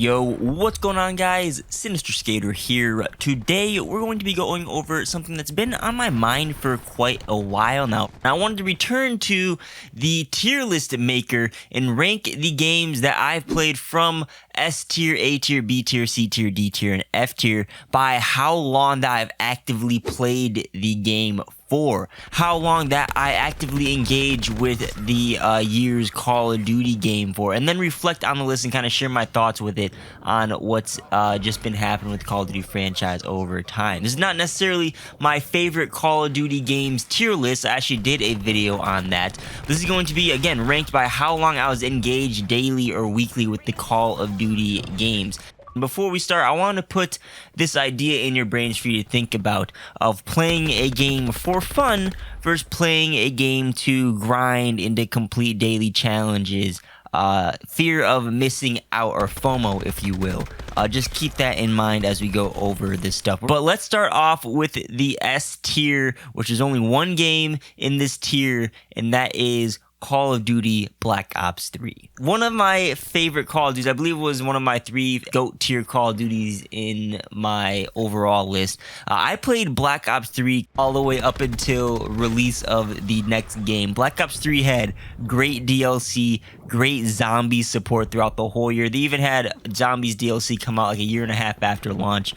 Yo, what's going on, guys? Sinister Skater here. Today we're going to be going over something that's been on my mind for quite a while now. I wanted to return to the tier list maker and rank the games that I've played from S tier, A tier, B tier, C tier, D tier, and F tier by how long that I've actively played the game for, how long that I actively engage with the year's Call of Duty game for, and then reflect on the list and kind of share my thoughts with it on what's just been happening with the Call of Duty franchise over time. This is not necessarily my favorite Call of Duty games tier list. I actually did a video on that. This is going to be, again, ranked by how long I was engaged daily or weekly with the Call of Duty games. Before we start, I want to put this idea in your brains for you to think about of playing a game for fun versus playing a game to grind into complete daily challenges. Fear of missing out, or FOMO, if you will. Just keep that in mind as we go over this stuff. But let's start off with the S tier, which is only one game in this tier, and that is Call of Duty Black Ops 3. One of my favorite Call of Duties, I believe it was one of my 3 GOAT tier Call of Duties in my overall list. I played Black Ops 3 all the way up until release of the next game. Black Ops 3 had great DLC, great zombie support throughout the whole year. They even had Zombies DLC come out like a year and a half after launch.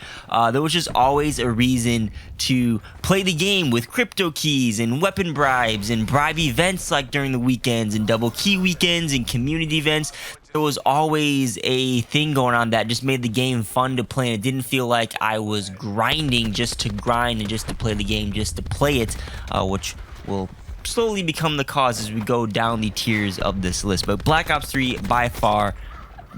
There was just always a reason to play the game with crypto keys and weapon bribes and bribe events like during the weekends and double key weekends and community events. There was always a thing going on that just made the game fun to play, and it didn't feel like I was grinding just to grind and just to play the game just to play it, which will slowly become the cause as we go down the tiers of this list. But Black Ops 3 by far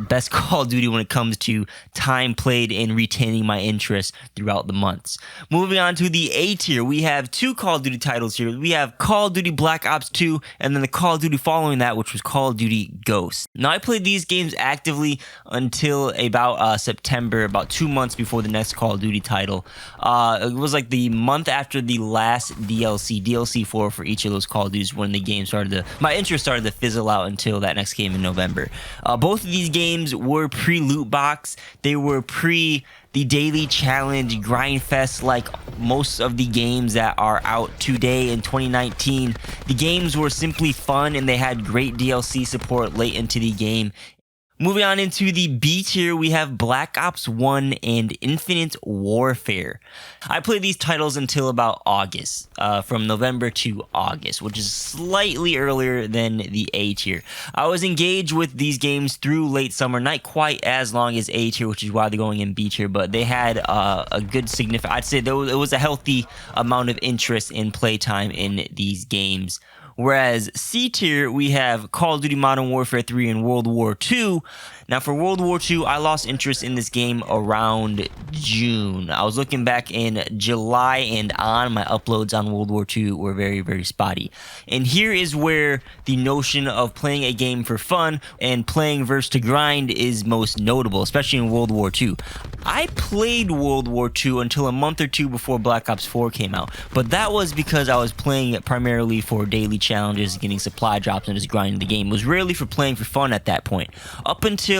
best Call of Duty when it comes to time played and retaining my interest throughout the months. Moving on to the A tier, we have 2 Call of Duty titles here. We have Call of Duty Black Ops 2 and then the Call of Duty following that, which was Call of Duty Ghosts. Now, I played these games actively until about September, about 2 months before the next Call of Duty title. It was like the month after the last DLC 4 for each of those Call of Duties when the game my interest started to fizzle out until that next game in November. Both of these games were pre-loot box. They were pre the daily challenge grind fest like most of the games that are out today in 2019. The games were simply fun and they had great DLC support late into the game. Moving on into the B tier, we have Black Ops 1 and Infinite Warfare. I played these titles until about August, from November to August, which is slightly earlier than the A tier. I was engaged with these games through late summer, not quite as long as A tier, which is why they're going in B tier, but they had a good significant, I'd say it was a healthy amount of interest in playtime in these games. Whereas C tier, we have Call of Duty Modern Warfare 3 and World War II. Now, for World War II, I lost interest in this game around June. I was looking back in July and on. My uploads on World War II were very, very spotty. And here is where the notion of playing a game for fun and playing versus to grind is most notable, especially in World War II. I played World War II until a month or two before Black Ops 4 came out, but that was because I was playing it primarily for daily challenges, getting supply drops, and just grinding the game. It was rarely for playing for fun at that point. Up until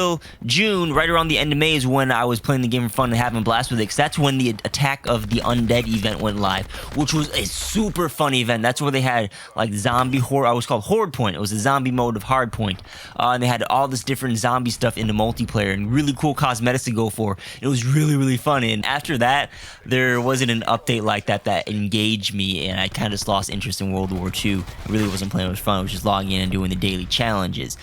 June, right around the end of May, is when I was playing the game for fun and having a blast with it, because that's when the Attack of the Undead event went live, which was a super fun event. That's where they had like zombie horde. It was called Horde Point. It was a zombie mode of Hardpoint, and they had all this different zombie stuff in the multiplayer and really cool cosmetics to go for. It was really, really fun. And after that, there wasn't an update like that engaged me, and I kind of just lost interest in World War II. I really wasn't playing with fun. I was just logging in and doing the daily challenges.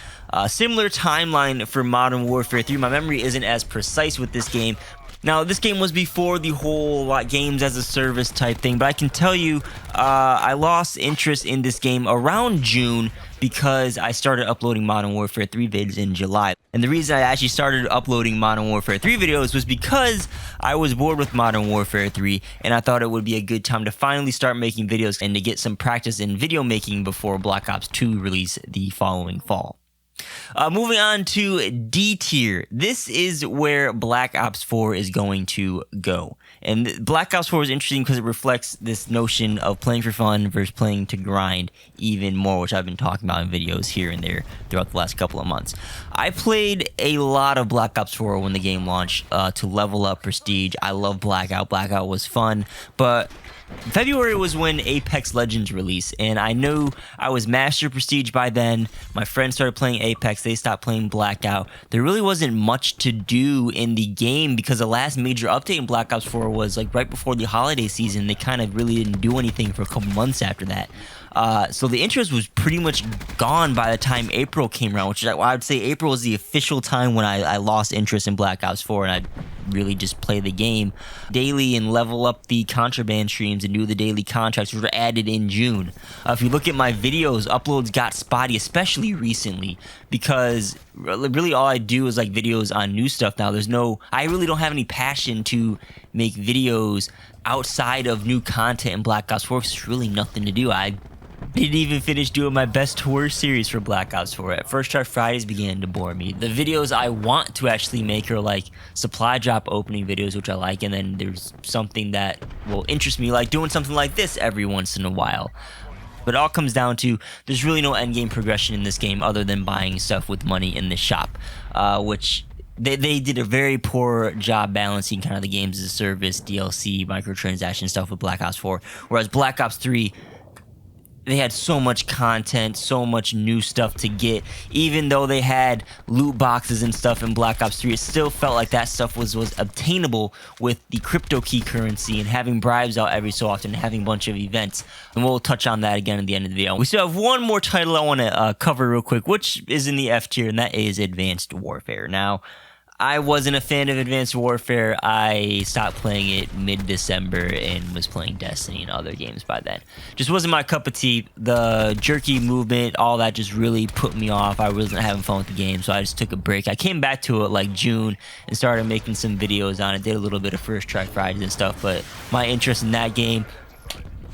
Similar timeline for Modern Warfare 3. My memory isn't as precise with this game. Now, this game was before the whole games as a service type thing, but I can tell you I lost interest in this game around June because I started uploading Modern Warfare 3 vids in July. And the reason I actually started uploading Modern Warfare 3 videos was because I was bored with Modern Warfare 3, and I thought it would be a good time to finally start making videos and to get some practice in video making before Black Ops 2 release the following fall. Moving on to D tier. This is where Black Ops 4 is going to go. And Black Ops 4 is interesting because it reflects this notion of playing for fun versus playing to grind even more, which I've been talking about in videos here and there throughout the last couple of months. I played a lot of Black Ops 4 when the game launched to level up prestige. I love Blackout. Blackout was fun, but February was when Apex Legends released, and I knew I was Master Prestige by then. My friends started playing Apex. They stopped playing Blackout. There really wasn't much to do in the game because the last major update in Black Ops 4 was like right before the holiday season. They kind of really didn't do anything for a couple months after that. So the interest was pretty much gone by the time April came around, which is, I would say April was the official time when I lost interest in Black Ops 4 and I really just play the game daily and level up the contraband streams and do the daily contracts, which were added in June. If you look at my videos, uploads got spotty, especially recently, because really all I do is like videos on new stuff now. I really don't have any passion to make videos outside of new content in Black Ops 4 because there's really nothing to do. I didn't even finish doing my best to worst series for Black Ops 4. At First Try Fridays began to bore me. The videos I want to actually make are like supply drop opening videos, which I like, and then there's something that will interest me, like doing something like this every once in a while. But it all comes down to there's really no endgame progression in this game other than buying stuff with money in the shop, which they did a very poor job balancing kind of the games as a service, DLC, microtransaction stuff with Black Ops 4, whereas Black Ops 3, they had so much content, so much new stuff to get. Even though they had loot boxes and stuff in Black Ops 3, it still felt like that stuff was obtainable with the crypto key currency and having bribes out every so often and having a bunch of events. And we'll touch on that again at the end of the video. We still have one more title I want to cover real quick, which is in the F tier, and that is Advanced Warfare. Now, I wasn't a fan of Advanced Warfare. I stopped playing it mid-December and was playing Destiny and other games by then. Just wasn't my cup of tea. The jerky movement, all that just really put me off. I wasn't having fun with the game, so I just took a break. I came back to it like June and started making some videos on it. Did a little bit of First Try Fridays and stuff, but my interest in that game,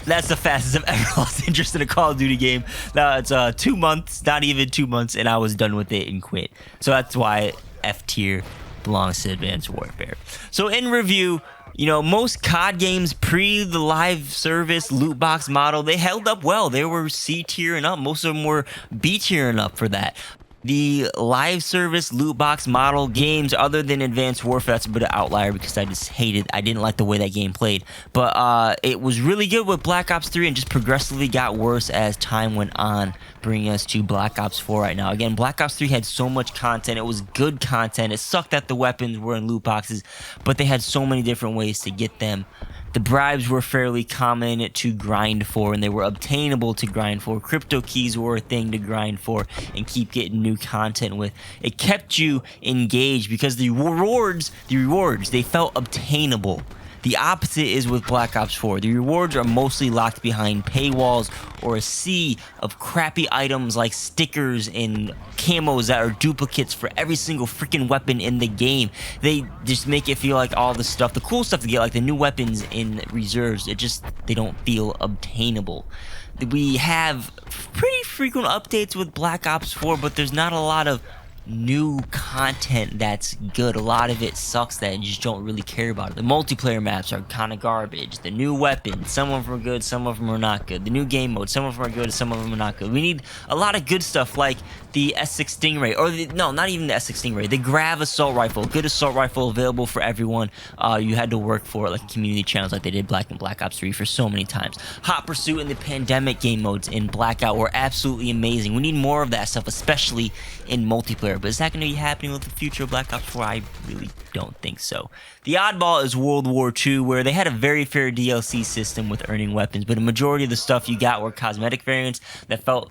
that's the fastest I've ever lost interest in a Call of Duty game. Now it's 2 months, not even 2 months, and I was done with it and quit. So that's why F tier belongs to Advanced Warfare. So in review, most COD games pre the live service loot box model, they held up well. They were C tier and up. Most of them were B tier and up for that. The live service loot box model games, other than Advanced Warfare, that's a bit of outlier because I didn't like the way that game played. But it was really good with Black Ops 3 and just progressively got worse as time went on, bringing us to Black Ops 4 right now. Again, Black Ops 3 had so much content. It was good content. It sucked that the weapons were in loot boxes, but they had so many different ways to get them. The bribes were fairly common to grind for, and they were obtainable to grind for. Crypto keys were a thing to grind for and keep getting new content with. It kept you engaged because the rewards, they felt obtainable. The opposite is with Black Ops 4. The rewards are mostly locked behind paywalls or a sea of crappy items like stickers and camos that are duplicates for every single freaking weapon in the game. They just make it feel like all the stuff, the cool stuff to get, like the new weapons in reserves, they don't feel obtainable. We have pretty frequent updates with Black Ops 4, but there's not a lot of new content that's good. A lot of it sucks that you just don't really care about it. The multiplayer maps are kind of garbage. The new weapons, some of them are good, some of them are not good. The new game mode, some of them are good, some of them are not good. We need a lot of good stuff like the S6 Stingray, or not even the S6 Stingray, the Grav assault rifle, good assault rifle available for everyone. You had to work for it, like community channels like they did in Black Ops 3 for so many times. Hot Pursuit and the pandemic game modes in Blackout were absolutely amazing. We need more of that stuff, especially in multiplayer. But is that going to be happening with the future of Black Ops 4? I really don't think so. The oddball is World War II, where they had a very fair DLC system with earning weapons, but a majority of the stuff you got were cosmetic variants that felt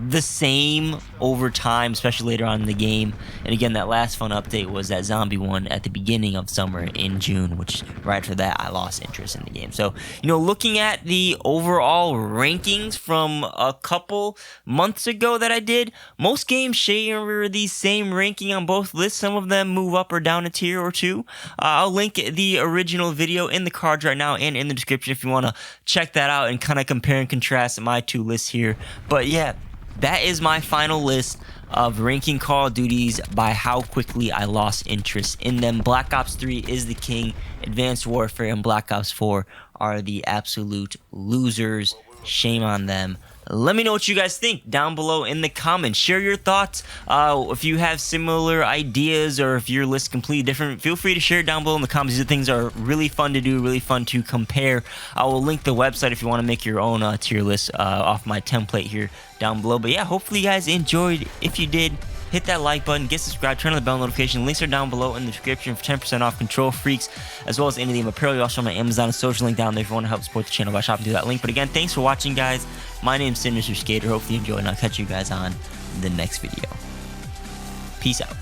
the same over time, especially later on in the game. And again, that last fun update was that zombie one at the beginning of summer in June, which right after that I lost interest in the game. So, looking at the overall rankings from a couple months ago that I did, most games share the same ranking on both lists. Some of them move up or down a tier or two. I'll link the original video in the cards right now and in the description if you want to check that out and kind of compare and contrast my two lists here. But yeah, that is my final list of ranking Call of Duties by how quickly I lost interest in them. Black Ops 3 is the king. Advanced Warfare and Black Ops 4 are the absolute losers. Shame on them. Let me know what you guys think down below in the comments. Share your thoughts. If you have similar ideas or if your list is completely different, feel free to share it down below in the comments. These things are really fun to do, really fun to compare. I will link the website if you want to make your own tier list off my template here down below. But yeah, hopefully you guys enjoyed. If you did, hit that like button, get subscribed, turn on the bell notification. Links are down below in the description for 10% off Control Freaks, as well as any of the apparel. You also have my Amazon and social link down there if you want to help support the channel by shopping through that link. But again, thanks for watching, guys. My name's Sinister Skater. Hopefully you enjoyed, and I'll catch you guys on the next video. Peace out.